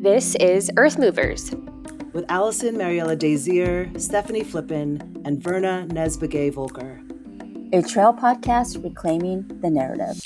This is Earth Movers with Allison Mariella Desir, Stefanie Flippin, and Verna Nesbegay Volker. A trail podcast reclaiming the narrative.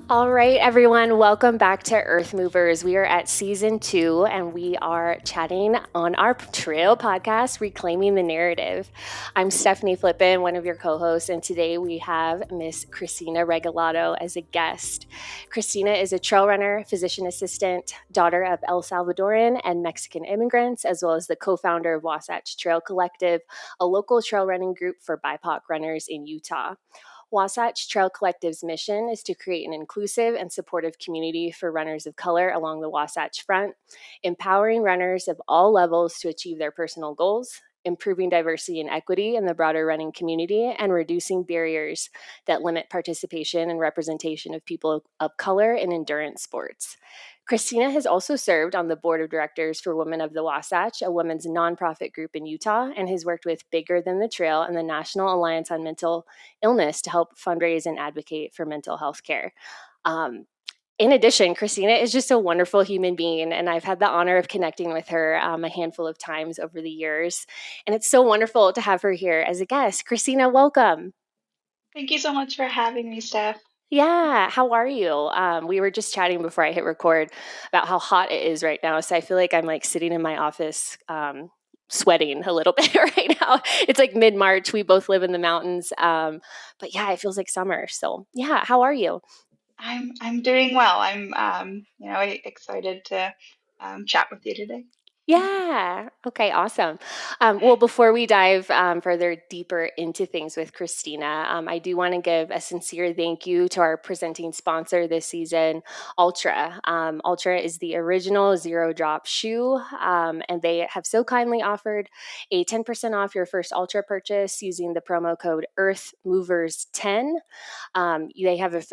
All right, everyone, welcome back to Earth Movers. We are at season 2, and we are chatting on our trail podcast, Reclaiming the Narrative. I'm Stefanie Flippin, one of your co-hosts, and today we have Miss Cristina Regalado as a guest. Cristina is a trail runner, physician assistant, daughter of El Salvadoran and Mexican immigrants, as well as the co-founder of Wasatch Trails Collective, a local trail running group for BIPOC runners in Utah. Wasatch Trails Collective's mission is to create an inclusive and supportive community for runners of color along the Wasatch Front, empowering runners of all levels to achieve their personal goals, improving diversity and equity in the broader running community, and reducing barriers that limit participation and representation of people of color in endurance sports. Cristina has also served on the board of directors for Women of the Wasatch, a women's nonprofit group in Utah, and has worked with Bigger Than the Trail and the National Alliance on Mental Illness to help fundraise and advocate for mental health care. In addition, Cristina is just a wonderful human being, and I've had the honor of connecting with her a handful of times over the years. And it's so wonderful to have her here as a guest. Cristina, welcome. Thank you so much for having me, Steph. Yeah, how are you? We were just chatting before I hit record about how hot it is right now. So I feel like I'm like sitting in my office sweating a little bit right now. It's like mid-March. We both live in the mountains. But yeah, it feels like summer. So yeah, how are you? I'm doing well. I'm excited to chat with you today. Yeah. Okay, awesome. Well, before we dive further deeper into things with Cristina, I do want to give a sincere thank you to our presenting sponsor this season, Ultra. Ultra is the original zero drop shoe, and they have so kindly offered a 10% off your first Ultra purchase using the promo code EarthMovers10. They have a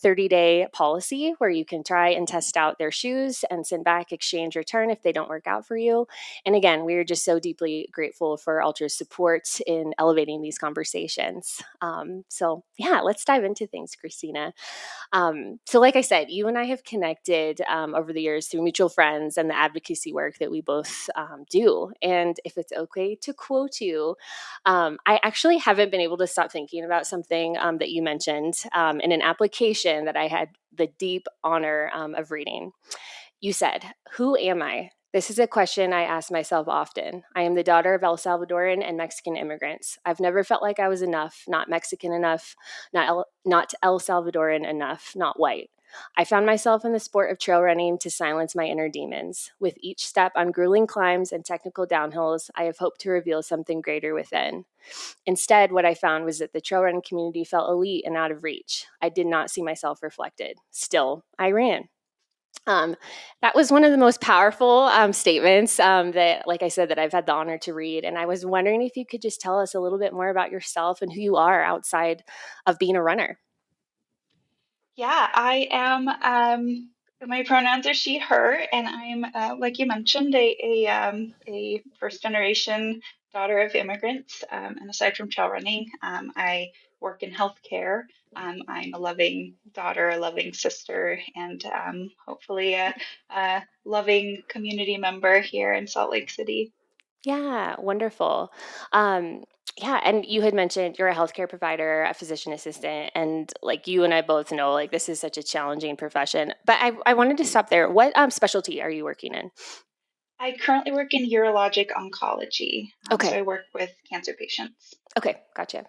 30-day policy where you can try and test out their shoes and send back, exchange, return if they don't work out for you. And again, we are just so deeply grateful for Ultra's support in elevating these conversations. So yeah, let's dive into things, Cristina. So like I said, you and I have connected over the years through mutual friends and the advocacy work that we both do. And if it's okay to quote you, I actually haven't been able to stop thinking about something that you mentioned in an application that I had the deep honor of reading. You said, "Who am I? This is a question I ask myself often. I am the daughter of El Salvadoran and Mexican immigrants. I've never felt like I was enough, not Mexican enough, not El Salvadoran enough, not white. I found myself in the sport of trail running to silence my inner demons. With each step on grueling climbs and technical downhills, I have hoped to reveal something greater within. Instead, what I found was that the trail running community felt elite and out of reach. I did not see myself reflected. Still, I ran." That was one of the most powerful statements that, like I said, that I've had the honor to read. And I was wondering if you could just tell us a little bit more about yourself and who you are outside of being a runner. Yeah, I am. My pronouns are she, her, and I'm, like you mentioned, a first generation daughter of immigrants. And aside from trail running, I work in healthcare. I'm a loving daughter, a loving sister, and hopefully a loving community member here in Salt Lake City. Yeah, wonderful. Yeah, and you had mentioned you're a healthcare provider, a physician assistant, and like you and I both know, like this is such a challenging profession. But I wanted to stop there. What specialty are you working in? I currently work in urologic oncology. Okay. So I work with cancer patients. Okay, gotcha.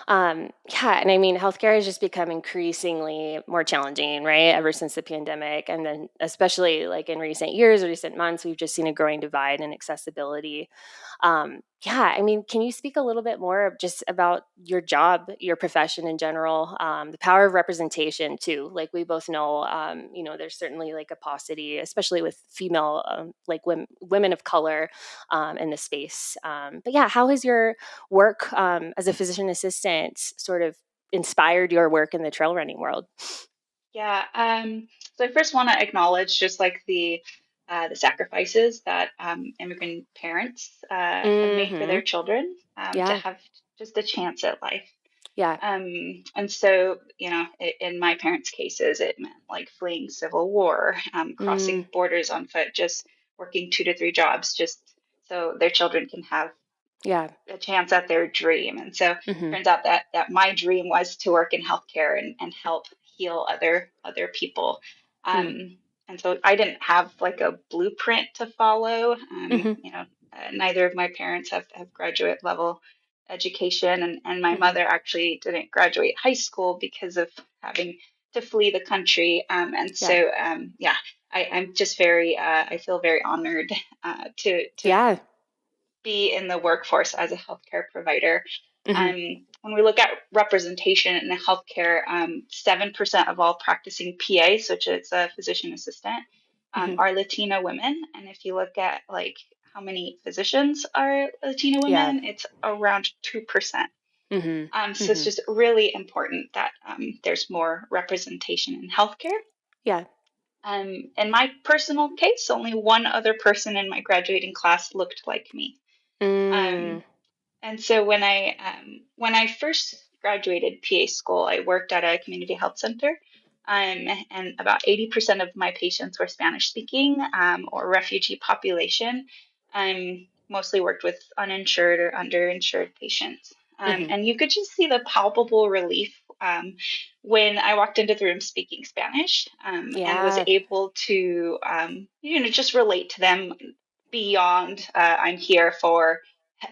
Yeah, and I mean, healthcare has just become increasingly more challenging, right? Ever since the pandemic, and then especially like in recent years or recent months, we've just seen a growing divide in accessibility. Yeah, I mean, can you speak a little bit more just about your job, your profession in general, the power of representation too? Like we both know, there's certainly like a paucity, especially with female, like women of color in the space. But yeah, how has your work as a physician assistant sort of inspired your work in the trail running world? Yeah. So I first want to acknowledge just like the sacrifices that immigrant parents have made for their children to Yeah. have just a chance at life. Yeah. And so, in my parents' cases, it meant like fleeing civil war, crossing Mm, borders on foot, just working 2 to 3 jobs just so their children can have yeah. a chance at their dream. And so Hmm. turns out that my dream was to work in healthcare and help heal other people. Mm, And so I didn't have like a blueprint to follow. hmm. Neither of my parents have graduate level education, and my Hmm. mother actually didn't graduate high school because of having to flee the country. And Yeah. so, yeah, I'm just very, I feel very honored to Yeah. be in the workforce as a healthcare provider. Hmm. When we look at representation in healthcare, 7% of all practicing PAs, which is a physician assistant, Hmm. are Latina women. And if you look at like how many physicians are Latina Yeah. women, it's around 2%. Hmm. So it's Hmm. just really important that there's more representation in healthcare. Yeah. In my personal case, only one other person in my graduating class looked like me. Mm, Um, and so when I first graduated PA school, I worked at a community health center, and about 80% of my patients were Spanish speaking or refugee population. Mostly worked with uninsured or underinsured patients, hmm. and you could just see the palpable relief when I walked into the room speaking Spanish, and was Yeah. able to just relate to them beyond I'm here for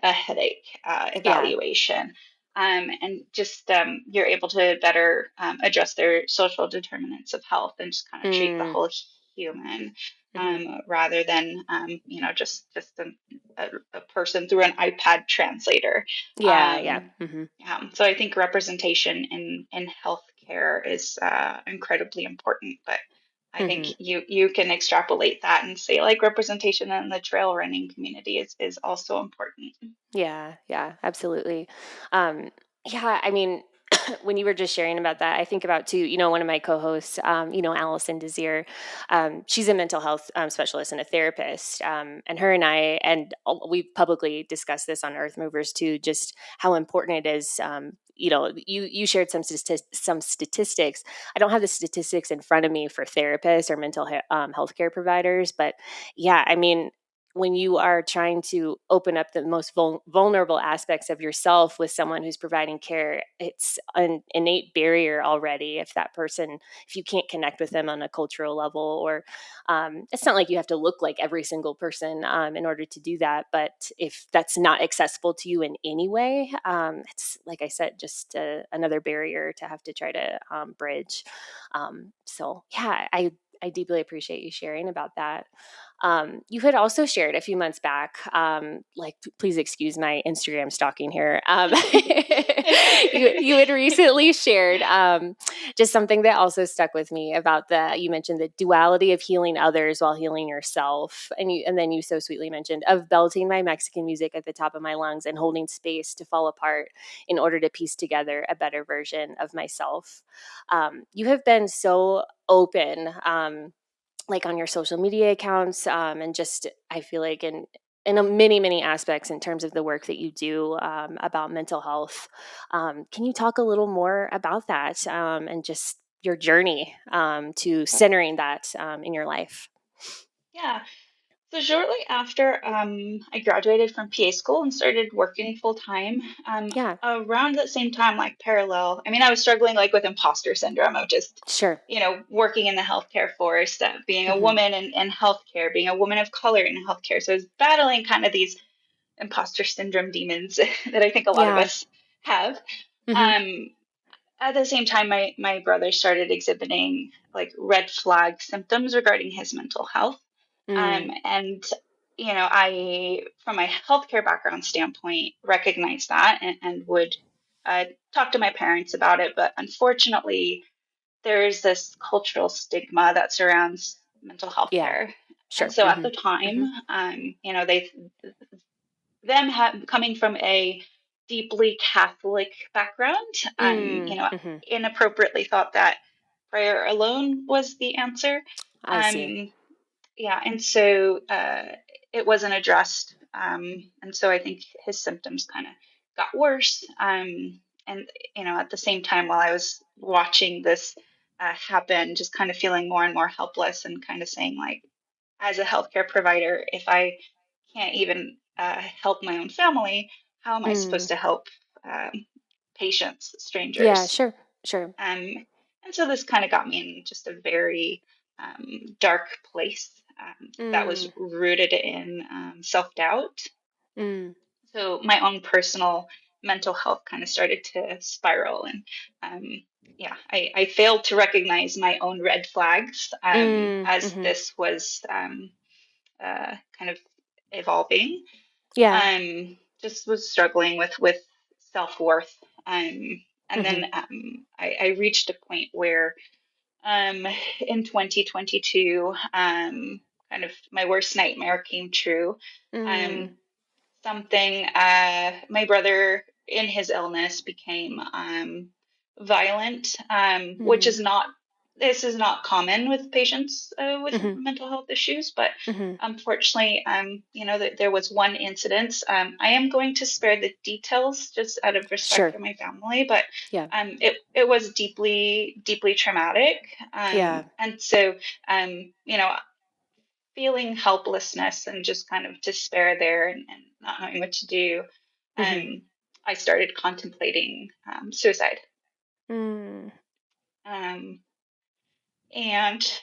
a headache Yeah. evaluation. And just you're able to better address their social determinants of health and just kind of treat the Mm, whole human, hmm. rather than just a person through an iPad translator. Yeah. Yeah. Um, Hmm. yeah, so I think representation in healthcare is incredibly important, but I think Hmm. you can extrapolate that and say like representation in the trail running community is also important. Yeah, yeah, absolutely. Um, yeah, I mean, when you were just sharing about that, I think about too, one of my co-hosts, Allison Desir, she's a mental health specialist and a therapist. And her and I, we've publicly discussed this on Earth Movers too, just how important it is. You shared some statistics. I don't have the statistics in front of me for therapists or health care providers, but yeah, I mean, when you are trying to open up the most vulnerable aspects of yourself with someone who's providing care, it's an innate barrier already. If you can't connect with them on a cultural level, or it's not like you have to look like every single person in order to do that. But if that's not accessible to you in any way, it's like I said, just another barrier to have to try to bridge. So yeah, I deeply appreciate you sharing about that. You had also shared a few months back, please excuse my Instagram stalking here. You had recently shared just something that also stuck with me about you mentioned the duality of healing others while healing yourself. And then you so sweetly mentioned of belting my Mexican music at the top of my lungs and holding space to fall apart in order to piece together a better version of myself. You have been so open, like on your social media accounts, and just I feel like in many aspects in terms of the work that you do about mental health. Can you talk a little more about that, and just your journey to centering that in your life? Yeah. So shortly after I graduated from PA school and started working full time, Yeah. around the same time, like parallel, I mean, I was struggling like with imposter syndrome of just, Sure. working in the healthcare force, being a Hmm. woman in healthcare, being a woman of color in healthcare. So I was battling kind of these imposter syndrome demons that I think a lot of Yeah. us have. Hmm. Um, at the same time, my brother started exhibiting like red flag symptoms regarding his mental health. Mm. And I, from my healthcare background standpoint, recognized that and would talk to my parents about it. But unfortunately, there is this cultural stigma that surrounds mental health Yeah. care. And Sure. so at Hmm. the time, Hmm. they coming from a deeply Catholic background, Mm. Hmm. inappropriately thought that prayer alone was the answer. I see. Um, yeah, and so it wasn't addressed, and so I think his symptoms kind of got worse. and at the same time, while I was watching this happen, just kind of feeling more and more helpless, and kind of saying, like, as a healthcare provider, if I can't even help my own family, how am I supposed Mm. to help patients, Yeah, strangers? sure, sure. And so this kind of got me in just a very dark place that was Mm. rooted in self-doubt. Mm. So my own personal mental health kind of started to spiral, and yeah, I failed to recognize my own red flags Mm. as Mhm. this was kind of evolving. Yeah. Just was struggling with self-worth. And Mhm. then I reached a point where um, in 2022, kind of my worst nightmare came true. Mm. Um, something my brother in his illness became violent, which Mm. is not this is not common with patients with Mhm. mental health issues, but Mhm. unfortunately, there was one incident. I am going to spare the details just out of respect Sure. for my family, but Yeah. it was deeply deeply traumatic, Yeah. and so feeling helplessness and just kind of despair there, and not knowing what to do, Mhm. um, I started contemplating suicide. Mm. Um, and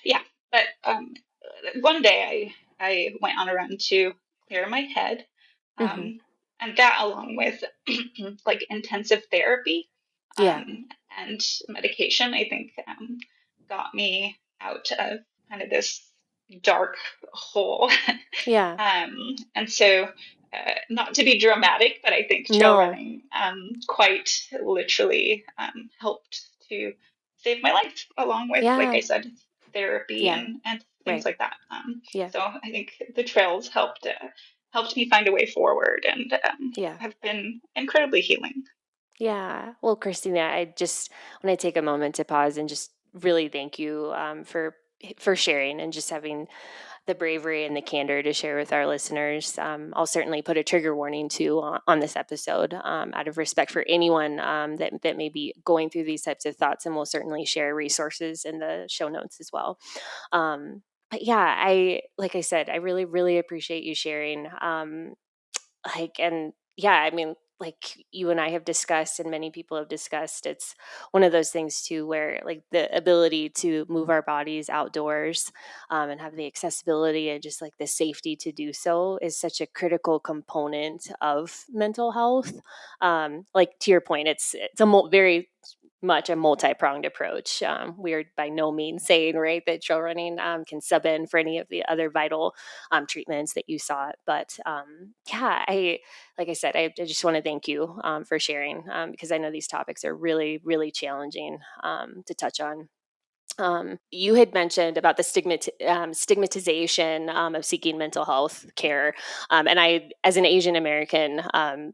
yeah, but one day I went on a run to clear my head, Mhm. um, and that, along with like intensive therapy Yeah. and medication, I think got me out of kind of this dark hole. Yeah. And so, not to be dramatic, but I think trail No. running quite literally helped to save my life, along with, like Yeah. I said, therapy Yeah. and things Right. like that. Yeah. So I think the trails helped me find a way forward, and Yeah. have been incredibly healing. Yeah. Well, Christina, I just want to take a moment to pause and just really thank you for sharing and just having the bravery and the candor to share with our listeners. I'll certainly put a trigger warning too on this episode, out of respect for anyone that may be going through these types of thoughts, and we'll certainly share resources in the show notes as well. But yeah, like I said, I really, really appreciate you sharing. And yeah, I mean, like you and I have discussed and many people have discussed, it's one of those things too where like the ability to move our bodies outdoors, and have the accessibility and just like the safety to do so is such a critical component of mental health. Like to your point, it's a very much a multi-pronged approach. We are by no means saying, right, that trail running can sub in for any of the other vital treatments that you sought. But yeah, like I said, I just want to thank you for sharing, because I know these topics are really, really challenging to touch on. You had mentioned about the stigmatization of seeking mental health care, and I, as an Asian American,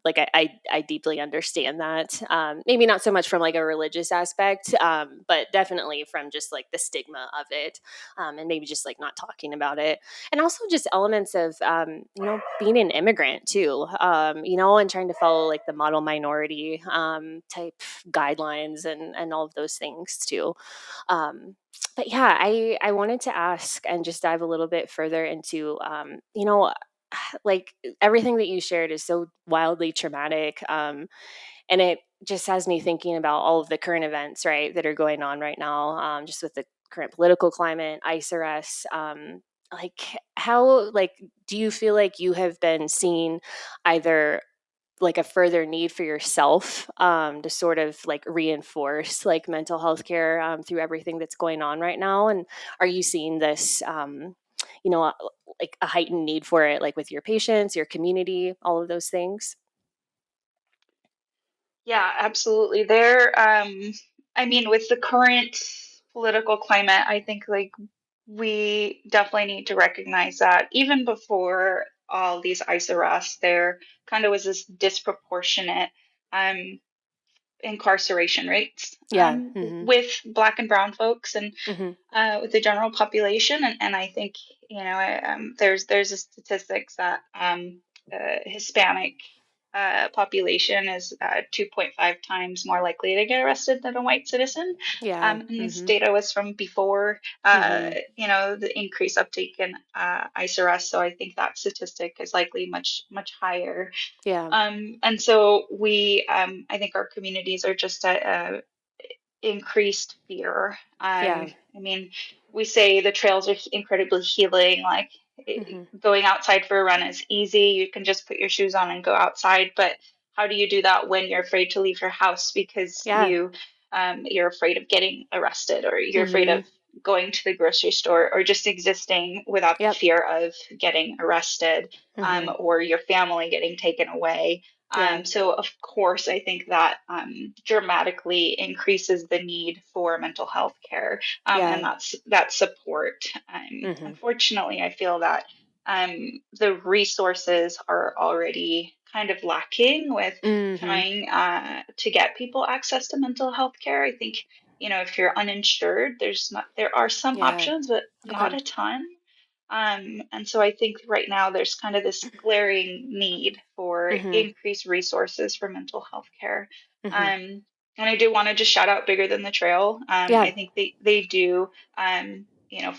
like I deeply understand that. Maybe not so much from like a religious aspect, but definitely from just like the stigma of it, and maybe just like not talking about it, and also just elements of being an immigrant too, and trying to follow like the model minority type guidelines and all of those things too. Um, but yeah, I wanted to ask and just dive a little bit further into, like everything that you shared is so wildly traumatic. And it just has me thinking about all of the current events, right, that are going on right now, just with the current political climate, ICE arrests. Like how, like, do you feel like you have been seeing either like a further need for yourself, to sort of like reinforce like mental health care, through everything that's going on right now? And are you seeing this, you know, uh, like a heightened need for it, like with your patients, your community, all of those things? Yeah, absolutely. I mean, with the current political climate, I think, like, we definitely need to recognize that even before all these ICE arrests, there kind of was this disproportionate um, incarceration rates Yeah. Mm-hmm. with Black and Brown folks, and Mm-hmm. with the general population. And I think, there's a statistics that Hispanic population is 2.5 times more likely to get arrested than a white citizen. Yeah. And this data was from before, Mm-hmm. the increased uptake in ICE arrests. So I think that statistic is likely much, much higher. Yeah. And so I think our communities are just at increased fear. Yeah. I mean, we say the trails are incredibly healing. Like Mm-hmm. going outside for a run is easy. You can just put your shoes on and go outside. But how do you do that when you're afraid to leave your house because Yeah. you're afraid of getting arrested, or you're afraid Mm-hmm. of going to the grocery store, or just existing without the Yep. fear of getting arrested, Mm-hmm. or your family getting taken away? Yeah. So of course, I think that dramatically increases the need for mental health care, and Yeah. that support. Mm-hmm. Unfortunately, I feel that the resources are already kind of lacking with Mm-hmm. trying to get people access to mental health care. I think, if you're uninsured, there are some Yeah. options, but not Okay. a ton. And so I think right now there's kind of this glaring need for Mm-hmm. increased resources for mental health care. Mm-hmm. Um, and I do want to just shout out Bigger Than the Trail. I Yeah. think they do,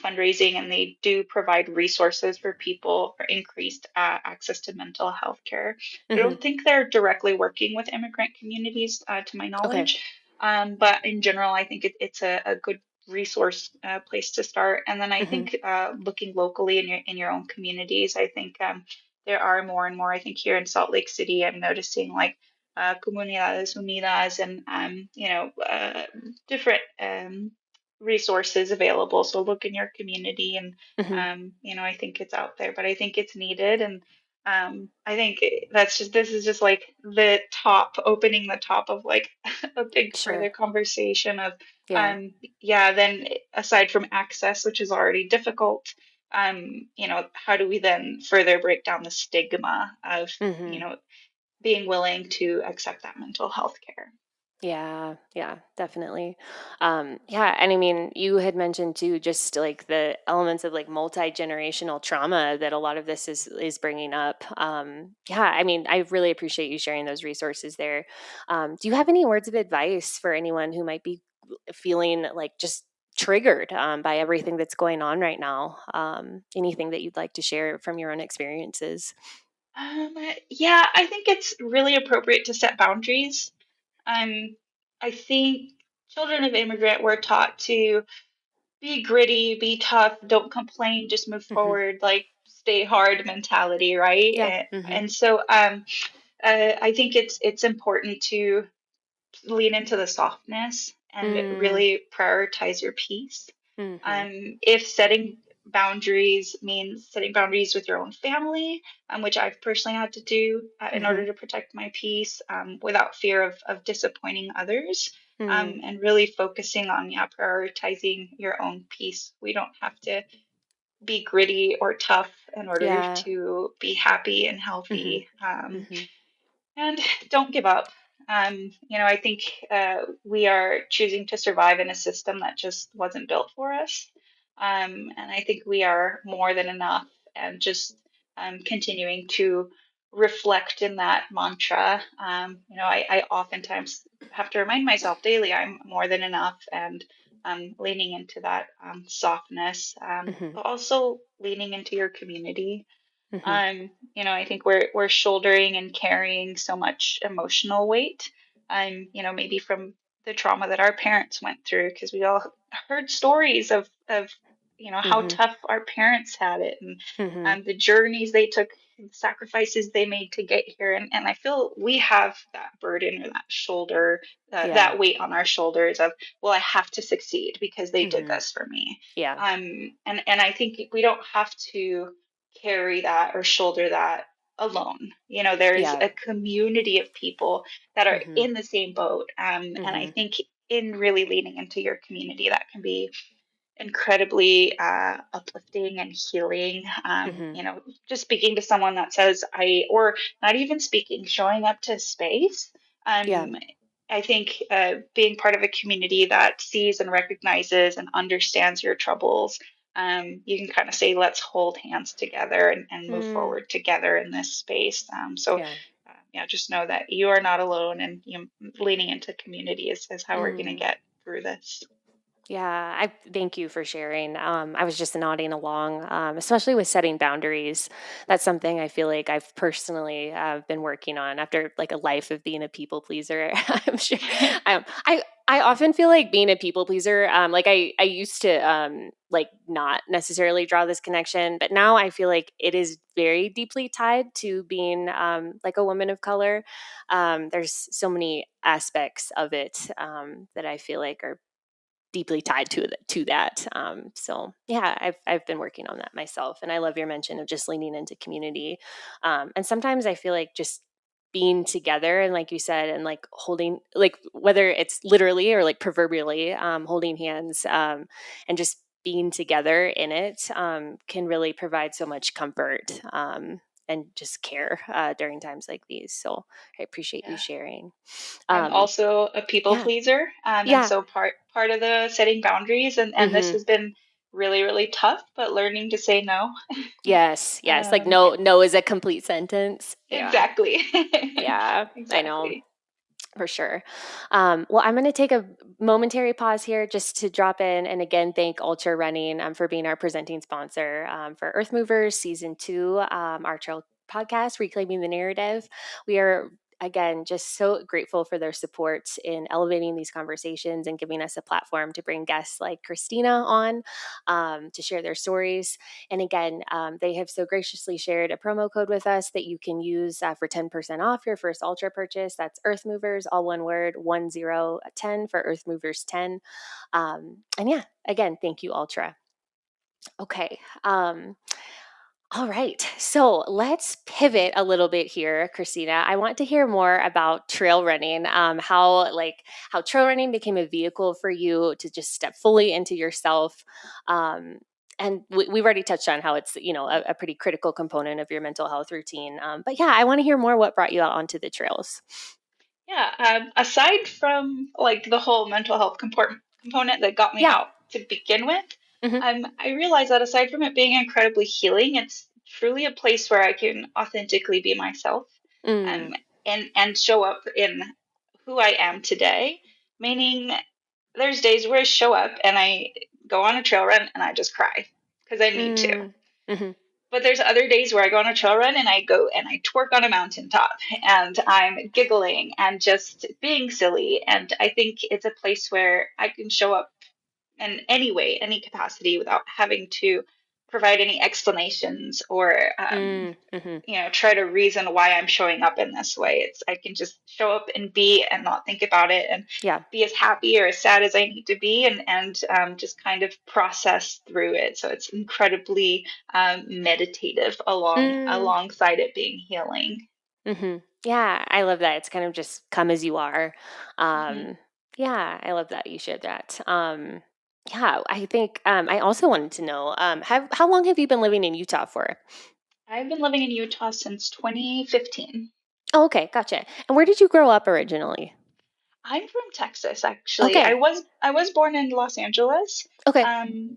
fundraising, and they do provide resources for people for increased access to mental health care. I Mm-hmm. don't think they're directly working with immigrant communities, to my Okay. knowledge. But in general, I think it's a good resource place to start. And then I Mm-hmm. think looking locally in your own communities, I think there are more and more. I think here in Salt Lake City, I'm noticing like Comunidades Unidas and different resources available. So look in your community, and Mm-hmm. I think it's out there, but I think it's needed. And I think this is just like opening the top of like a big further Sure. conversation of Yeah. then aside from access, which is already difficult, how do we then further break down the stigma of, Mm-hmm. being willing to accept that mental health care? Yeah, yeah, definitely. Yeah, and I mean, you had mentioned too, just like the elements of like multi-generational trauma that a lot of this is bringing up. Yeah, I mean, I really appreciate you sharing those resources there. Do you have any words of advice for anyone who might be feeling like just triggered by everything that's going on right now? Anything that you'd like to share from your own experiences? Um, yeah, I think it's really appropriate to set boundaries. Um, I think children of immigrant were taught to be gritty, be tough, don't complain, just move Hmm. forward, like stay hard mentality, right? Yeah. And so I think it's important to lean into the softness and Mm-hmm. really prioritize your peace. Mm-hmm. If setting boundaries means setting boundaries with your own family, which I've personally had to do in Mm-hmm. order to protect my peace without fear of disappointing others, Mm. and really focusing on, prioritizing your own peace. We don't have to be gritty or tough in order Yeah. to be happy and Mhm. healthy. Mhm. And don't give up. I think we are choosing to survive in a system that just wasn't built for us. And I think we are more than enough, and just continuing to reflect in that mantra. I oftentimes have to remind myself daily I'm more than enough, and leaning into that softness, Mhm. but also leaning into your community. Mhm. I think we're shouldering and carrying so much emotional weight. Maybe from the trauma that our parents went through, because we all heard stories of how Mhm. tough our parents had it, and Mhm. the journeys they took, the sacrifices they made to get here. And I feel we have that burden, or that shoulder, Yeah. that weight on our shoulders of, well, I have to succeed because they did Mhm. this for me. Yeah. And I think we don't have to carry that or shoulder that alone. There's Yeah. a community of people that are Mhm. in the same boat. And I Mhm. think in really leaning into your community, that can be incredibly uplifting and healing. Mhm. Just speaking to someone that says, or not even speaking, showing up to space. Yeah. Um, I think being part of a community that sees and recognizes and understands your troubles, you can kind of say, let's hold hands together and move Mm. forward together in this space. So Yeah. just know that you are not alone, and leaning into community is how we're going to Mm. get through this. Yeah, I thank you for sharing. I was just nodding along, especially with setting boundaries. That's something I feel like I've personally been working on after like a life of being a people pleaser. I'm sure. I often feel like being a people pleaser. Like I used to like not necessarily draw this connection, but now I feel like it is very deeply tied to being like a woman of color. There's so many aspects of it that I feel like are deeply tied to that. So yeah, I've been working on that myself, and I love your mention of just leaning into community. And sometimes I feel like just being together, and like you said, and like holding, like whether it's literally or like proverbially, holding hands, and just being together in it, can really provide so much comfort. And just care during times like these. So I appreciate you Yeah. sharing. I'm Um, also a people yeah, pleaser, and yeah. so part of the setting boundaries, and this Mm-hmm. has been really, really tough, but learning to say no. Yes, yes. Like Yeah, no is a complete sentence. Yeah. exactly. Yeah, I know Exactly. for sure. Well, I'm going to take a momentary pause here just to drop in and again thank Ultra Running for being our presenting sponsor for Earth Movers Season 2, our trail podcast, Reclaiming the Narrative. We are again just so grateful for their support in elevating these conversations and giving us a platform to bring guests like Cristina on to share their stories. And again, they have so graciously shared a promo code with us that you can use for 10% off your first Ultra purchase. That's Earth Movers, all one word, 10 for Earth Movers 10. And yeah, again, thank you, Ultra. Okay. All right. So let's pivot a little bit here, Christina. I want to hear more about trail running, how trail running became a vehicle for you to just step fully into yourself. Um, and we've already touched on how it's, a pretty critical component of your mental health routine. But yeah, I want to hear more what brought you out onto the trails. Yeah. Aside from like the whole mental health component that got me Yeah. out to begin with, Mm-hmm. I realized that aside from it being incredibly healing, it's truly a place where I can authentically be myself, Mm, um, and show up in who I am today. Meaning, there's days where I show up and I go on a trail run and I just cry because I need to. mm-hmm. But there's other days where I go on a trail run and I go and I twerk on a mountaintop and I'm giggling and just being silly. And I think it's a place where I can show up in any way, any capacity without having to provide any explanations or Mm-hmm. try to reason why I'm showing up in this way. It's I can just show up and be and not think about it and Yeah. be as happy or as sad as I need to be and just kind of process through it. So it's incredibly meditative Mm. alongside it being healing. Mm-hmm. Yeah, I love that. It's kind of just come as you are. Hmm. Um, yeah, I love that you shared that. Yeah, I think I also wanted to know how long have you been living in Utah for? I've been living in Utah since 2015. Oh, okay, gotcha. And where did you grow up originally? I'm from Texas, actually. I Okay, was I was born in Los Angeles, okay,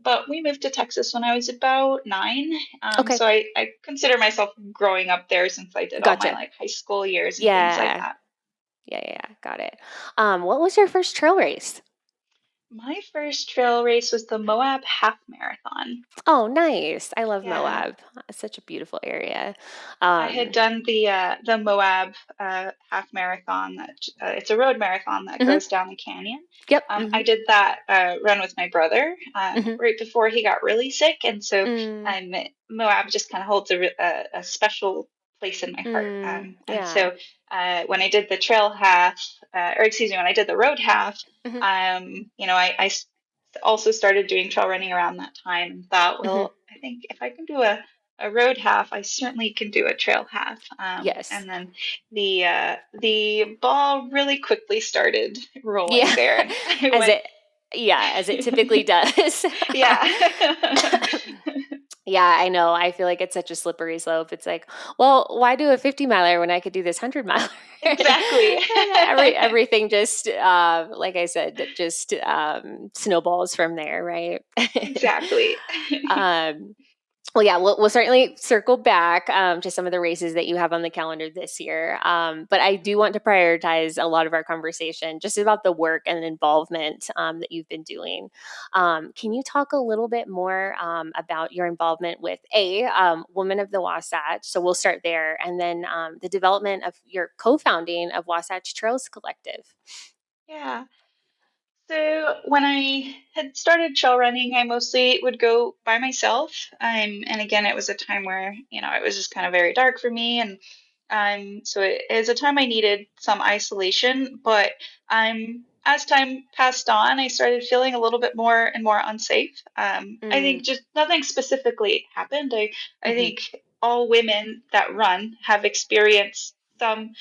but we moved to Texas when I was about 9. okay, So I consider myself growing up there since I did all my gotcha. like high school years and things like Yeah, that. yeah, got it. What was your first trail race? My first trail race was the Moab Half Marathon. Oh, nice. I love Yeah. Moab. It's such a beautiful area. I had Um, done the Moab half marathon. It's a road marathon that mhm, goes down the canyon. yep. I did that run with my brother Hmm. right before he got really sick, and so Mm, Moab just kind of holds a special place in my heart. And yeah. so when I did the trail half, or excuse me, when I did the road half, Hmm. also started doing trail running around that time and thought, Hmm. well, I think if I can do a road half, I certainly can do a trail half. Yes. And then the ball really quickly started rolling Yeah. there, and I as went, it as it typically does. yeah, Yeah, I know. I feel like it's such a slippery slope. It's like, well, why do a 50 miler when I could do this 100 miler? exactly, Everything just, like I said, it just snowballs from there, right? exactly. um, Well, yeah, we'll certainly circle back to some of the races that you have on the calendar this year. But I do want to prioritize a lot of our conversation just about the work and involvement that you've been doing. Can you talk a little bit more about your involvement with Women of the Wasatch? So we'll start there, and then the development of your co-founding of Wasatch Trails Collective. Yeah. So when I had started trail running, I mostly would go by myself. And again, it was a time where, it was just kind of very dark for me. And so it is a time I needed some isolation. But as time passed on, I started feeling a little bit more and more unsafe. I Mm, think just nothing specifically happened. I hmm. think all women that run have experienced some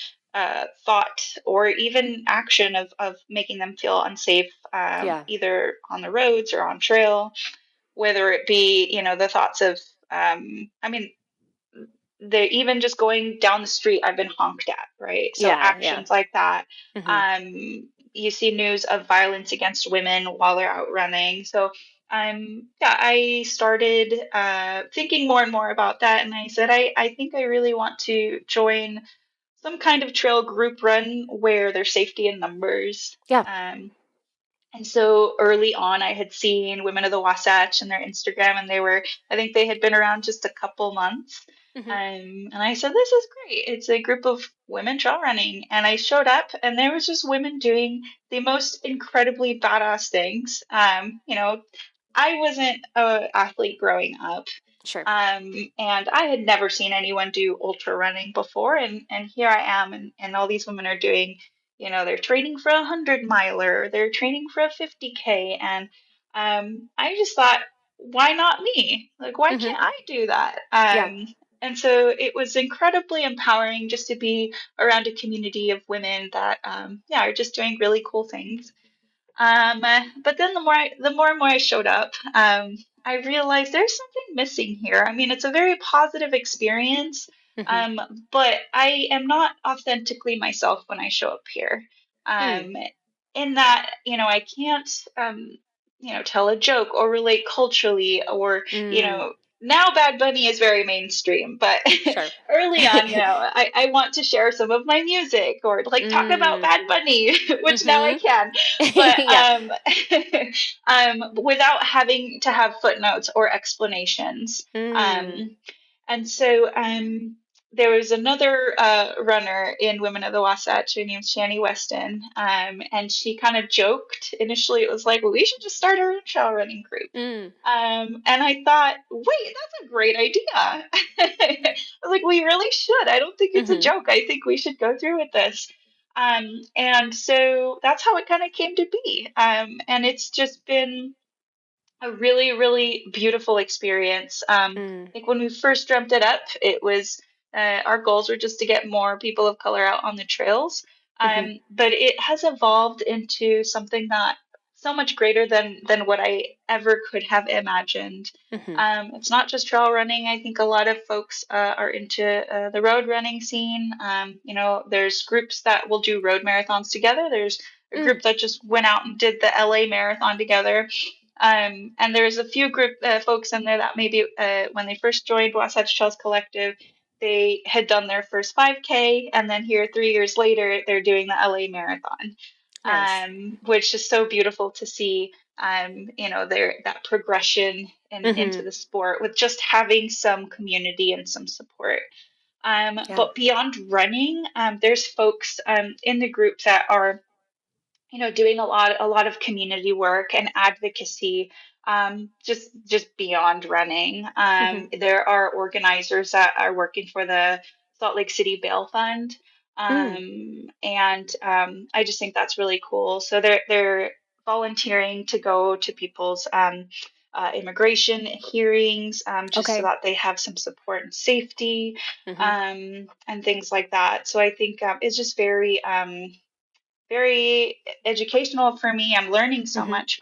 thought or even action of making them feel unsafe, Yeah, either on the roads or on trail, whether it be, the thoughts of, I mean, they're even just going down the street, I've been honked at, right? So yeah. actions like that. Hmm. You see news of violence against women while they're out running. So yeah, I started thinking more and more about that. And I said, I think I really want to join some kind of trail group run where there's safety in numbers. Yeah. Um, and so early on, I had seen Women of the Wasatch and their Instagram, and I think they had been around just a couple months. Hmm. And I said, this is great. It's a group of women trail running. And I showed up, and there was just women doing the most incredibly badass things. I wasn't an athlete growing up. Sure. And I had never seen anyone do ultra running before. And here I am, and all these women are doing, they're training for 100 miler, they're training for a 50K. And I just thought, why not me? Like, why Hmm. can't I do that? Yeah. And so it was incredibly empowering just to be around a community of women that, yeah, are just doing really cool things. But then the more and more I showed up, I realized there's something missing here. I mean, it's a very positive experience, Hmm. um, but I am not authentically myself when I show up here. Mm, Um, in that, I can't, tell a joke or relate culturally or, mm, now Bad Bunny is very mainstream, but sure. early on, I want to share some of my music or like talk about Mm, Bad Bunny, which now I mhm. can, but Yeah. without having to have footnotes or explanations. Mm, Um, and so there was another runner in Women of the Wasatch. Her name's Shani Weston, and she kind of joked. Initially, it was like, "Well, we should just start our own trail running group." mm, And I thought, wait, that's a great idea. I was like, we really should. I don't think it's a mhm, joke. I think we should go through with this. And so that's how it kind of came to be. And it's just been a really, really beautiful experience. mm, I think when we first dreamt it up, it was our goals were just to get more people of color out on the trails. mhm, But it has evolved into something that so much greater than what I ever could have imagined. mhm, It's not just trail running. I think a lot of folks are into the road running scene. There's groups that will do road marathons together. There's a mm, group that just went out and did the LA marathon together. And there's a few group folks in there that maybe when they first joined Wasatch Trails Collective, they had done their first 5K, and then here 3 years later, they're doing the LA Marathon, nice. which is so beautiful to see. Their that progression into Mhm, the sport with just having some community and some support. yeah. But beyond running, there's folks in the group that are doing a lot of community work and advocacy, just beyond running. Mhm, There are organizers that are working for the Salt Lake City Bail Fund, mm, and I just think that's really cool. So they're volunteering to go to people's immigration hearings, just so okay. that they have some support and safety, Mhm, and things like that. So I think it's just very very educational for me. I'm learning so mhm, much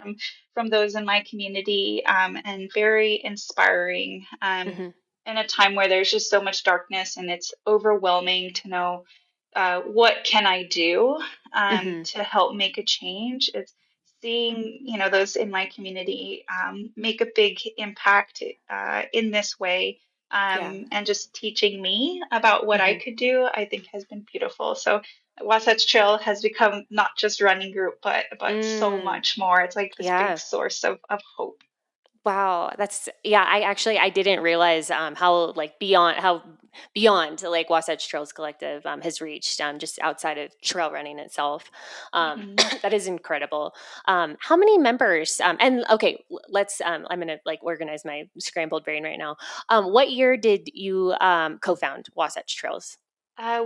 from those in my community, and very inspiring. mhm, In a time where there's just so much darkness, and it's overwhelming to know what can I do mhm, to help make a change. It's seeing, those in my community make a big impact in this way, Yeah. and just teaching me about what I Hmm. could do, I think has been beautiful. So Wasatch Trail has become not just running group, but so Mm, much more. It's like this big yeah. source of hope. Wow, that's yeah. I didn't realize how beyond like Wasatch Trails Collective has reached just outside of trail running itself. Mhm. That is incredible. How many members? And okay, let's. I'm gonna like organize my scrambled brain right now. What year did you co-found Wasatch Trails?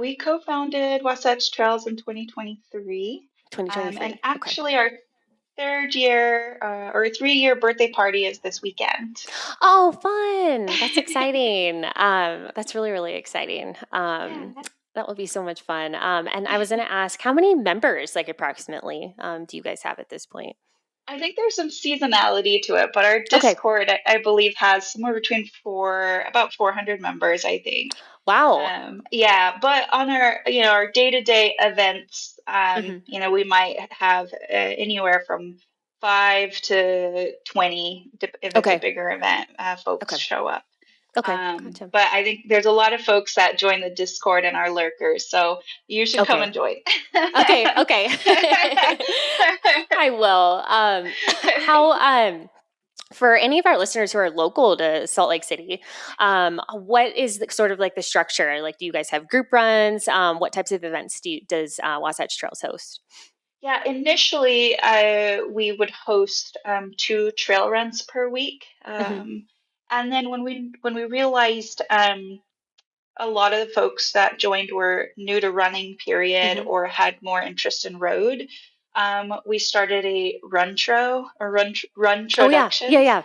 We co-founded Wasatch Trails in 2023, and 2023. Okay. actually our third year or 3-year birthday party is this weekend. Oh, fun. That's exciting. That's really, really exciting. Yeah. That will be so much fun. And I was going to ask, how many members, like approximately, do you guys have at this point? I think there's some seasonality to it, but our Okay. Discord, I believe, has somewhere between about 400 members, I think. Wow. Yeah, but on our day-to-day events, Hmm. we might have anywhere from 5 to 20, if it's a Okay. bigger event, folks Okay. show up. Okay. Gotcha. But I think there's a lot of folks that join the Discord and are lurkers, so you should come Okay. and join. Okay. Okay. I will. How, for any of our listeners who are local to Salt Lake City, what is sort of like the structure? Like, do you guys have group runs? What types of events does Wasatch Trails host? Yeah, initially, we would host 2 trail runs per week, Hmm. and then when we realized a lot of the folks that joined were new to running, period, Hmm. or had more interest in road, we started a run Oh yeah, yeah, introductions. yeah.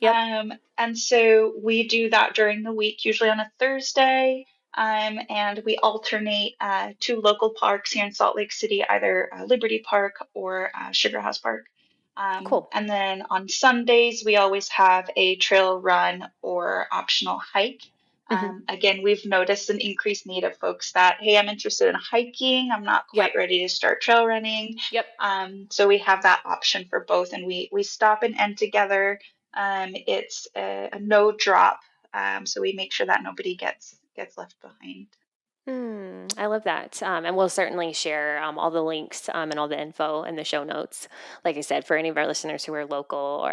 Yep. And so we do that during the week, usually on a Thursday. And we alternate 2 local parks here in Salt Lake City, either Liberty Park or Sugar House Park. Cool. And then on Sundays, we always have a trail run or optional hike. Hmm. Again, we've noticed an increased need of folks that, hey, I'm interested in hiking. I'm not Yep. quite ready to start trail running. Yep. So we have that option for both, and we stop and end together. It's a no drop, so we make sure that nobody gets left behind. I love that. And we'll certainly share all the links and all the info in the show notes. Like I said, for any of our listeners who are local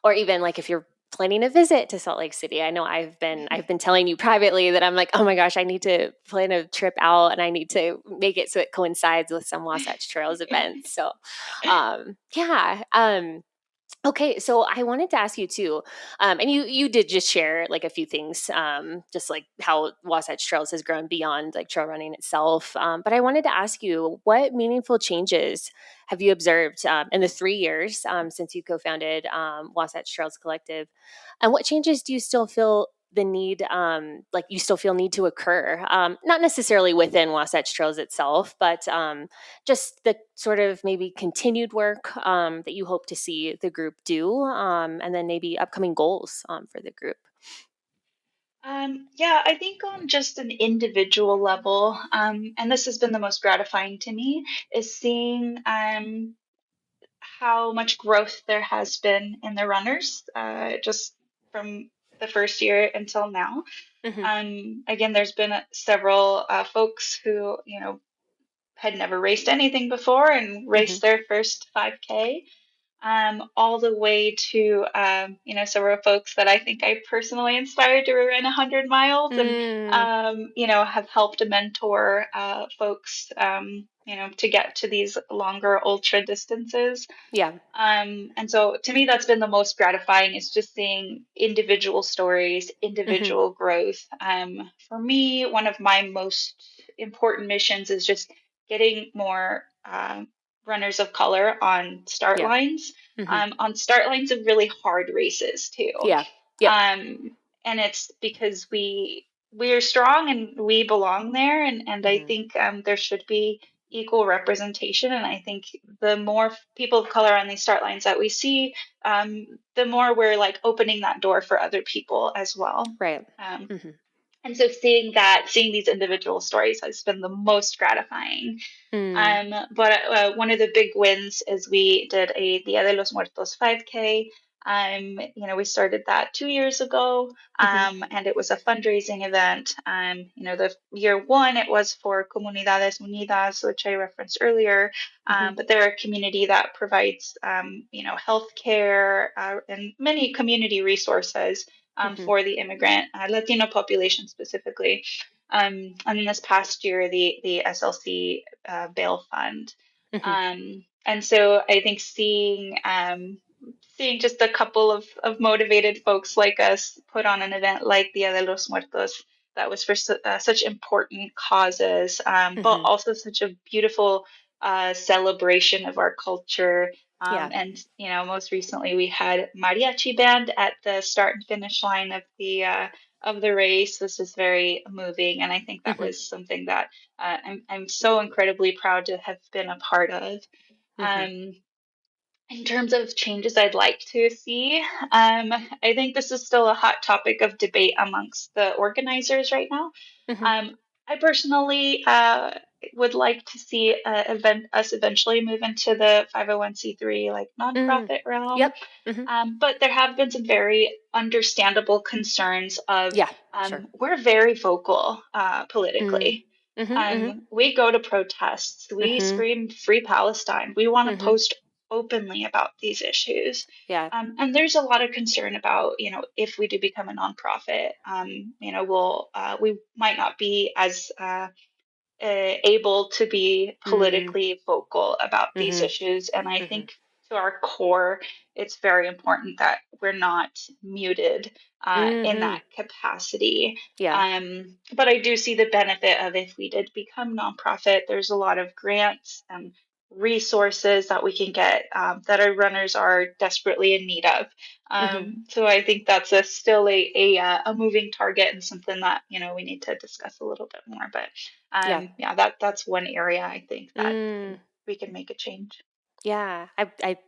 or even like if you're planning a visit to Salt Lake City. I know I've been telling you privately that I'm like, oh my gosh, I need to plan a trip out and I need to make it so it coincides with some Wasatch Trails events. So yeah. Okay, so I wanted to ask you too, and you did just share like a few things, just like how Wasatch Trails has grown beyond like trail running itself. But I wanted to ask you, what meaningful changes have you observed in the 3 years since you co-founded Wasatch Trails Collective, and what changes do you still feel the need, like you still feel need to occur, not necessarily within Wasatch Trails itself, but just the sort of maybe continued work that you hope to see the group do, and then maybe upcoming goals for the group. Yeah, I think on just an individual level, and this has been the most gratifying to me, is seeing how much growth there has been in the runners, just from the first year until now. Hmm. Again, there's been several folks who, had never raced anything before and Hmm. raced their first 5K, all the way to, several folks that I think I personally inspired to run 100 miles and, Mm, have helped to mentor folks, to get to these longer ultra distances. yeah. And so to me, that's been the most gratifying is just seeing individual stories, Hmm. individual growth. For me, one of my most important missions is just getting more runners of color on start Yeah. lines, Hmm. on start lines of really hard races too. Yeah. Yep. And it's because we are strong and we belong there, and I Hmm. think there should be equal representation. And I think the more people of color on these start lines that we see, the more we're like opening that door for other people as well. Right. Um, Hmm. And so seeing these individual stories has been the most gratifying. Mm. But one of the big wins is we did a Dia de los Muertos 5K. We started that 2 years ago, Mhm. and it was a fundraising event. The year one, it was for Comunidades Unidas, which I referenced earlier. Mhm. But they're a community that provides, healthcare and many community resources Mhm. for the immigrant Latino population specifically. And then this past year, the SLC bail fund. Mhm. And so I think seeing just a couple of motivated folks like us put on an event like Dia de los Muertos that was for such important causes, but Mhm. also such a beautiful celebration of our culture. Yeah. And most recently we had mariachi band at the start and finish line of the race. This was very moving, and I think that Mhm. was something that I'm so incredibly proud to have been a part of. Mhm. Um, in terms of changes I'd like to see, I think this is still a hot topic of debate amongst the organizers right now. Mhm. Um, I personally would like to see us eventually move into the 501(c)(3) like Mm. nonprofit realm. Yep. Mhm. But there have been some very understandable concerns of Yeah. Sure. we're very vocal Mm. politically. Mhm. Mhm. We go to protests, we Mhm. scream Free Palestine, we want to Mhm. post openly about these issues. Yeah. And there's a lot of concern about, if we do become a nonprofit, we might not be as able to be Mm. politically vocal about these Mhm. issues. And I Mhm. think to our core, it's very important that we're not muted in Mhm. that capacity. Yeah. But I do see the benefit of if we did become nonprofit, there's a lot of grants and resources that we can get that our runners are desperately in need of. Mhm. So I think that's still a moving target and something that we need to discuss a little bit more. But Yeah. yeah, that's one area I think that Mm. we can make a change. Yeah,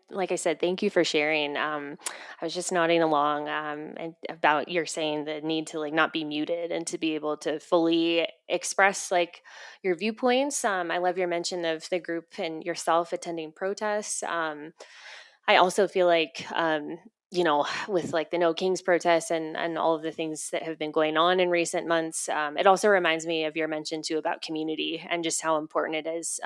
like I said, thank you for sharing. I was just nodding along, and about you're saying the need to like not be muted and to be able to fully express like your viewpoints. I love your mention of the group and yourself attending protests. I also feel like, with like the No Kings protests and all of the things that have been going on in recent months, it also reminds me of your mention too about community and just how important it is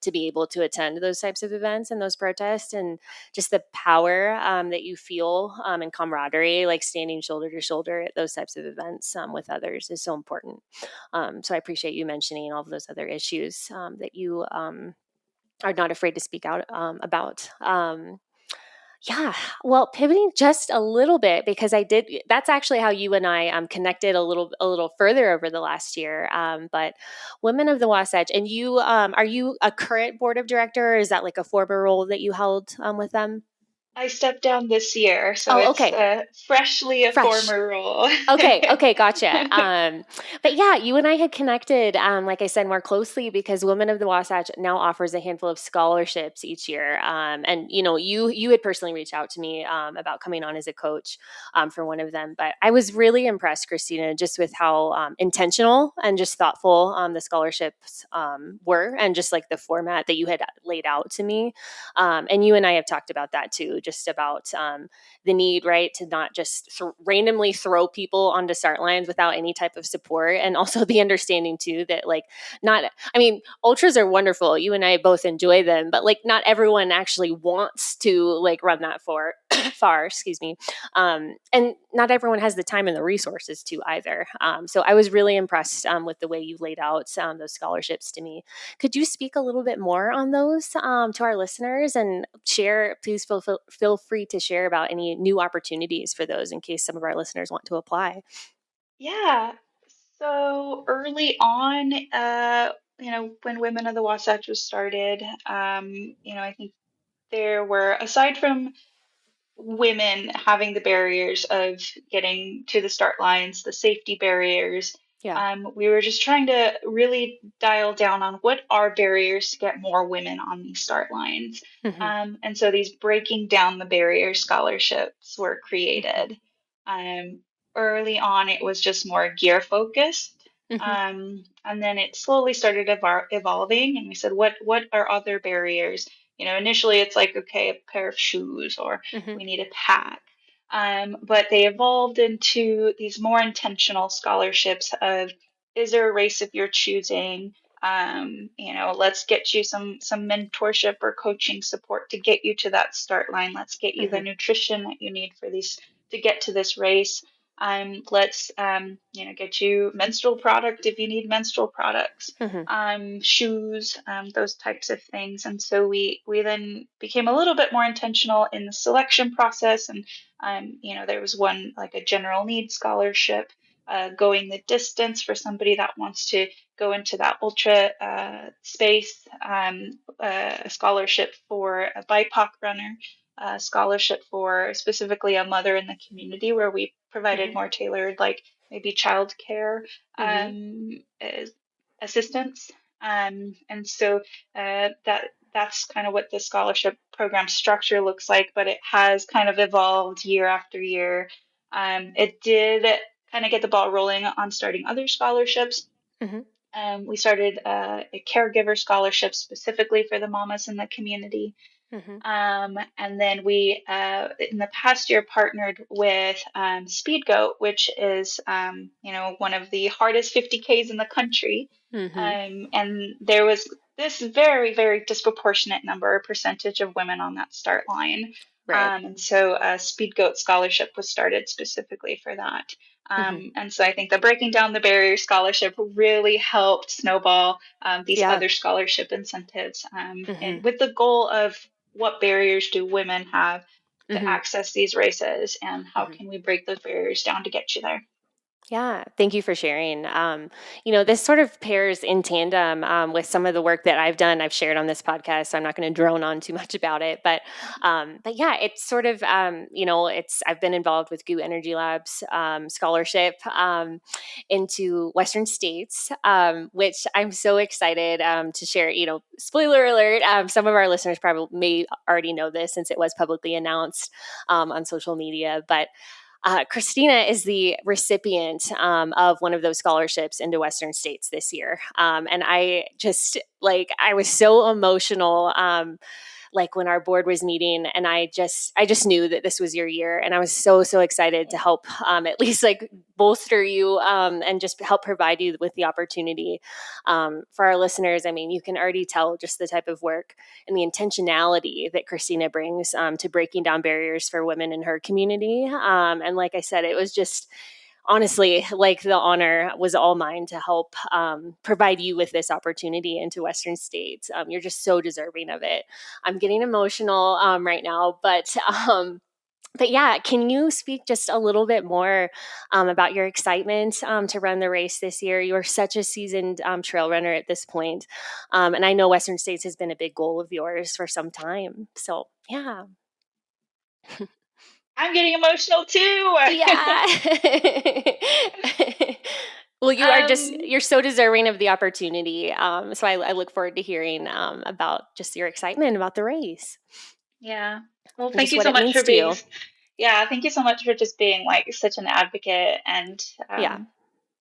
to be able to attend those types of events and those protests and just the power that you feel and camaraderie, like standing shoulder to shoulder at those types of events with others is so important. So I appreciate you mentioning all of those other issues that you are not afraid to speak out about. Yeah, well, pivoting just a little bit because that's actually how you and I connected a little further over the last year. But Women of the Wasatch, and you are you a current board of director, or is that like a former role that you held with them? I stepped down this year, so Oh, it's okay, freshly a fresh. former role. Okay, gotcha. But yeah, you and I had connected, like I said, more closely because Women of the Wasatch now offers a handful of scholarships each year. And you had personally reached out to me about coming on as a coach for one of them. But I was really impressed, Christina, just with how intentional and just thoughtful the scholarships were, and just like the format that you had laid out to me. And you and I have talked about that too, just about the need, right, to not just randomly throw people onto start lines without any type of support. And also the understanding too that like I mean, ultras are wonderful. You and I both enjoy them, but like not everyone actually wants to like run that far, excuse me. And not everyone has the time and the resources to either. So I was really impressed with the way you laid out those scholarships to me. Could you speak a little bit more on those to our listeners and share? Please feel free to share about any new opportunities for those in case some of our listeners want to apply. Yeah. So early on, when Women of the Wasatch was started, I think there were, aside from women having the barriers of getting to the start lines, the safety barriers. Yeah. We were just trying to really dial down on what are barriers to get more women on these start lines. Hmm. And so these breaking down the barrier scholarships were Hmm. created. Um, early on, it was just more gear focused. Mhm. And then it slowly started evolving, and we said, what are other barriers? Initially it's like, okay, a pair of shoes, or Mhm. we need a pack. But they evolved into these more intentional scholarships of, is there a race of your choosing? Let's get you some mentorship or coaching support to get you to that start line. Let's get you the Mhm. nutrition that you need for these to get to this race. Let's get you menstrual product if you need menstrual products, Mhm. shoes, those types of things. And so we then became a little bit more intentional in the selection process. And there was one, like a general needs scholarship, going the distance for somebody that wants to go into that ultra space, a scholarship for a BIPOC runner, a scholarship for specifically a mother in the community, where we provided Mhm. more tailored, like maybe childcare Mhm. assistance. And so that's kind of what the scholarship program structure looks like, but it has kind of evolved year after year. It did kind of get the ball rolling on starting other scholarships. Mhm. We started a caregiver scholarship specifically for the mamas in the community. Mhm. And then we, in the past year, partnered with Speed Goat, which is, one of the hardest 50Ks in the country. Mhm. And there was this very, very disproportionate number or percentage of women on that start line. Right. And so a Speed Goat scholarship was started specifically for that. Mhm. And so I think the Breaking Down the Barrier scholarship really helped snowball these Yeah. other scholarship incentives, Mhm. and with the goal of, what barriers do women have to Mhm. access these races, and how Mhm. can we break those barriers down to get you there? Yeah, thank you for sharing. This sort of pairs in tandem with some of the work that I've done. I've shared on this podcast, so I'm not going to drone on too much about it. But yeah, it's sort of it's I've been involved with GU Energy Labs scholarship into Western states, which I'm so excited to share. Spoiler alert: some of our listeners probably may already know this since it was publicly announced on social media, but. Cristina is the recipient of one of those scholarships into Western states this year. And I just I was so emotional. Like when our board was meeting, and I just knew that this was your year, and I was so excited to help at least bolster you and just help provide you with the opportunity. For our listeners, I mean, you can already tell just the type of work and the intentionality that Cristina brings to breaking down barriers for women in her community. And like I said, it was just honestly, the honor was all mine to help provide you with this opportunity into Western states. You're just so deserving of it. I'm getting emotional right now, but yeah, can you speak just a little bit more about your excitement to run the race this year? You're such a seasoned trail runner at this point. And I know Western States has been a big goal of yours for some time. So, yeah. I'm getting emotional too. Yeah. Well, um, you're so deserving of the opportunity. So I look forward to hearing about just your excitement about the race yeah. Well, and thank just you what so it much means for to being. you. Yeah, thank you so much for just being like such an advocate, and Yeah.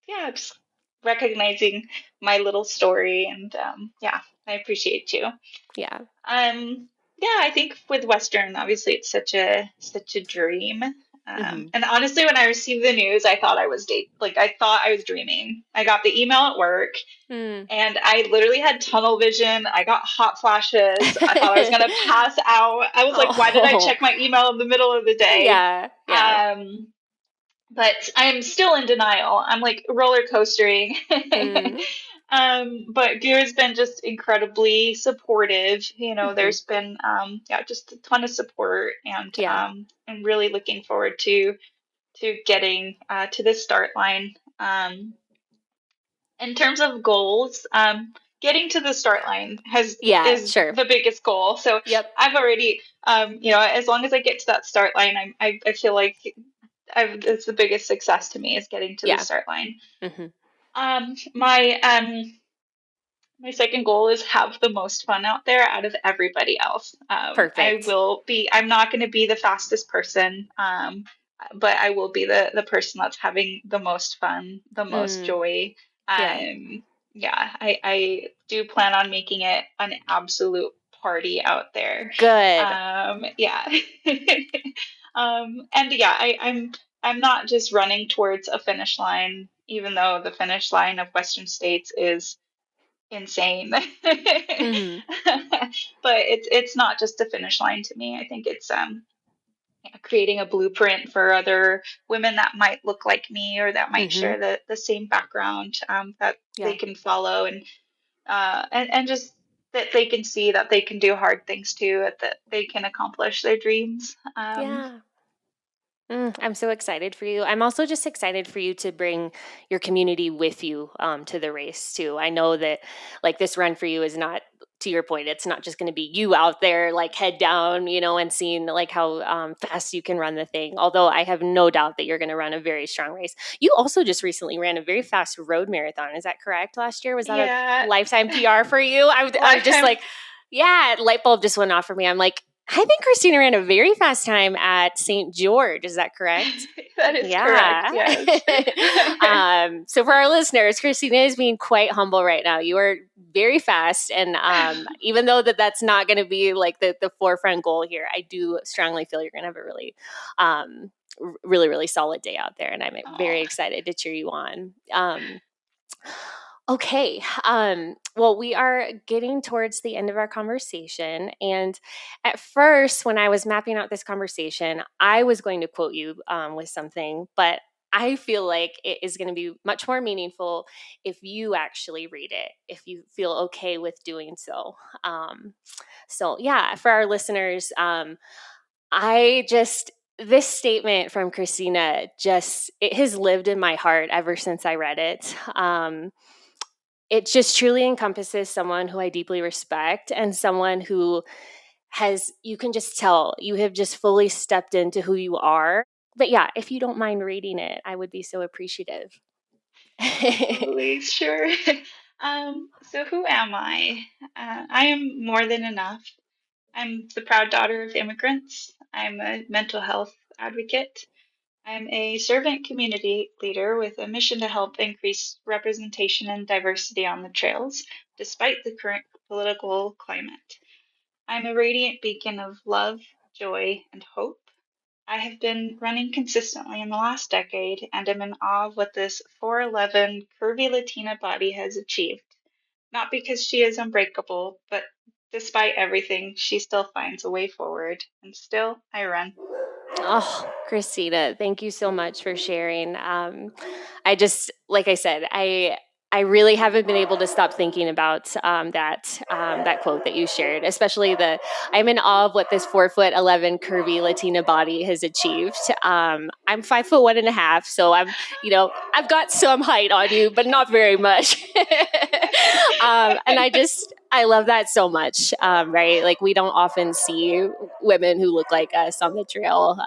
yeah, just recognizing my little story, and yeah, I appreciate you. Yeah. Yeah, I think with Western, obviously, it's such a dream. Hmm. And honestly, when I received the news, I thought I was I thought I was dreaming. I got the email at work, Mm. and I literally had tunnel vision. I got hot flashes. I thought I was gonna pass out. I was like, why did I Oh, check my email in the middle of the day? yeah. Yeah. Um, but I'm still in denial. I'm like roller coastering. Mm. But Gear's been just incredibly supportive. Hmm. There's been yeah, just a ton of support, and Yeah. I'm really looking forward to getting to the start line. In terms of goals, getting to the start line has Yeah. is Sure. the biggest goal. So Yep. I've already, as long as I get to that start line, I feel like it's the biggest success to me, is getting to the Yeah. start line. Hmm. My second goal is have the most fun out there out of everybody else. Perfect. I'm not going to be the fastest person. but I will be the person that's having the most fun, the most Mm, joy. yeah. Yeah, I do plan on making it an absolute party out there. Good. Yeah. And yeah, I'm not just running towards a finish line, even though the finish line of Western States is insane. Hmm. But it's not just a finish line to me. I think it's creating a blueprint for other women that might look like me or that might Hmm. share the same background, that they Yeah. can follow, and just that they can see that they can do hard things too, that they can accomplish their dreams. Yeah. I'm so excited for you. I'm also just excited for you to bring your community with you to the race too. I know that like this run for you is not, to your point, it's not just going to be you out there like head down, and seeing like how fast you can run the thing. Although I have no doubt that you're going to run a very strong race. You also just recently ran a very fast road marathon. Is that correct? Last year, was that a Yeah, lifetime PR for you? I was just lifetime. like, yeah, light bulb just went off for me. I'm like, I think Christina ran a very fast time at St. George. Is that correct? That is correct. Yeah. Yes. So for our listeners, Christina is being quite humble right now. You are very fast, and even though that's not going to be like the forefront goal here, I do strongly feel you're going to have a really, really, really solid day out there, and I'm Oh, very excited to cheer you on. Okay. Well, we are getting towards the end of our conversation. And at first, when I was mapping out this conversation, I was going to quote you with something, but I feel like it is going to be much more meaningful if you actually read it, if you feel okay with doing so. So, yeah, for our listeners, I just, this statement from Christina it has lived in my heart ever since I read it. It just truly encompasses someone who I deeply respect and someone who you can just tell you have just fully stepped into who you are. But yeah, if you don't mind reading it, I would be so appreciative. absolutely. Sure. So who am I? I am more than enough. I'm the proud daughter of immigrants. I'm a mental health advocate. I'm a servant community leader with a mission to help increase representation and diversity on the trails, despite the current political climate. I'm a radiant beacon of love, joy, and hope. I have been running consistently in the last decade and am in awe of what this 4'11 curvy Latina body has achieved. Not because she is unbreakable, but despite everything, she still finds a way forward. And still, I run. Oh, Christina, thank you so much for sharing. I just, like I said, I really haven't been able to stop thinking about that quote that you shared, especially I'm in awe of what this 4'11" curvy Latina body has achieved. I'm 5'1.5", so I've got some height on you, but not very much. And I love that so much, right? Like we don't often see women who look like us on the trail.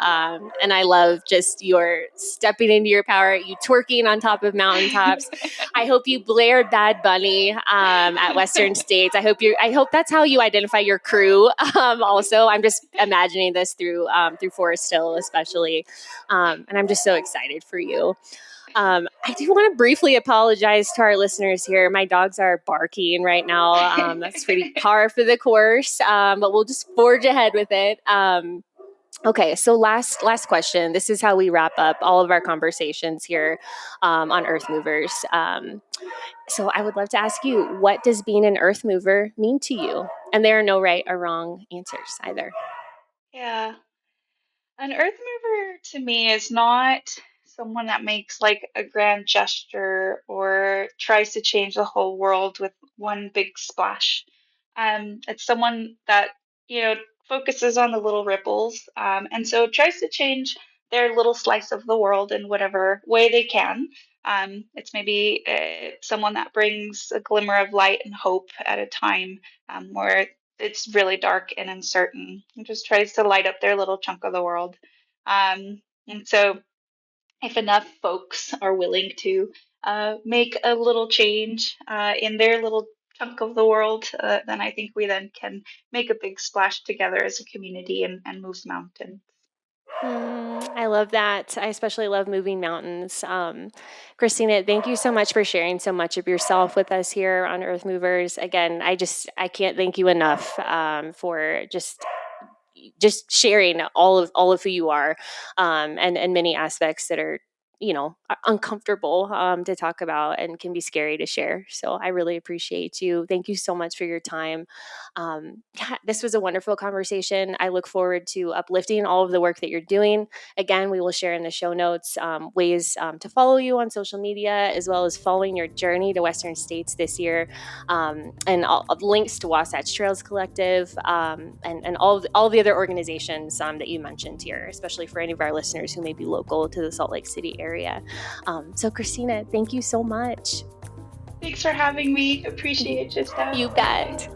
And I love just your stepping into your power, you twerking on top of mountaintops. I hope you blared Bad Bunny at Western States. I hope that's how you identify your crew. Also, I'm just imagining this through Forest Hill, especially, and I'm just so excited for you. I do want to briefly apologize to our listeners here. My dogs are barking right now. That's pretty par for the course, but we'll just forge ahead with it. Okay, so last question. This is how we wrap up all of our conversations here on Earth Movers. So I would love to ask you, what does being an Earth Mover mean to you? And there are no right or wrong answers either. Yeah. An earth mover to me is not someone that makes like a grand gesture or tries to change the whole world with one big splash. It's someone that, you know, focuses on the little ripples, and so tries to change their little slice of the world in whatever way they can. It's maybe someone that brings a glimmer of light and hope at a time where it's really dark and uncertain, and just tries to light up their little chunk of the world. And so, if enough folks are willing to make a little change in their little chunk of the world, then I think we then can make a big splash together as a community and move mountains. I love that. I especially love moving mountains. Cristina, thank you so much for sharing so much of yourself with us here on Earth Movers. Again, I can't thank you enough for just sharing all of who you are, and many aspects that are uncomfortable to talk about and can be scary to share. So I really appreciate you. Thank you so much for your time. This was a wonderful conversation. I look forward to uplifting all of the work that you're doing. Again, we will share in the show notes ways to follow you on social media, as well as following your journey to Western States this year, and links to Wasatch Trails Collective, and all the other organizations that you mentioned here, especially for any of our listeners who may be local to the Salt Lake City area. So Cristina, thank you so much. Thanks for having me. Appreciate you, Steph. You bet.